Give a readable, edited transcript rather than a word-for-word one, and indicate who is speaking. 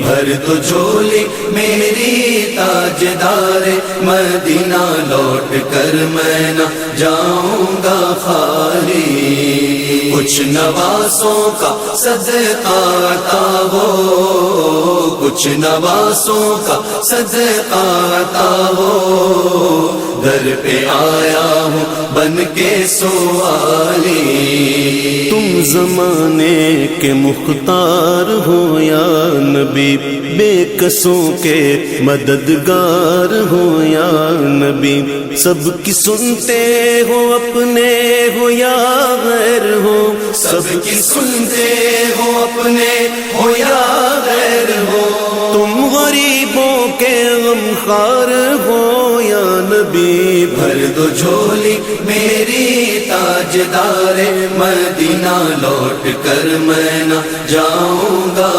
Speaker 1: भर दो झोली मेरी ताजदार मदीना, लौट कर मैं न जाऊंगा खाली। कुछ नवासों का सदका आता हो, कुछ नवासों का सदका आता हो, दर पे आया हूँ बन के सवाली।
Speaker 2: तुम ज़माने के मुख्तार हो या नबी, बेकसों के मददगार हो या नबी। सबकी सुनते हो अपने हो या गैर हो,
Speaker 1: सबकी सुनते हो अपने हो या गैर हो।
Speaker 2: तुम गरीबों के गमखार हो या नबी।
Speaker 1: भर दो झोली मेरी ताजदार मदीना, लौट कर मैं न जाऊंगा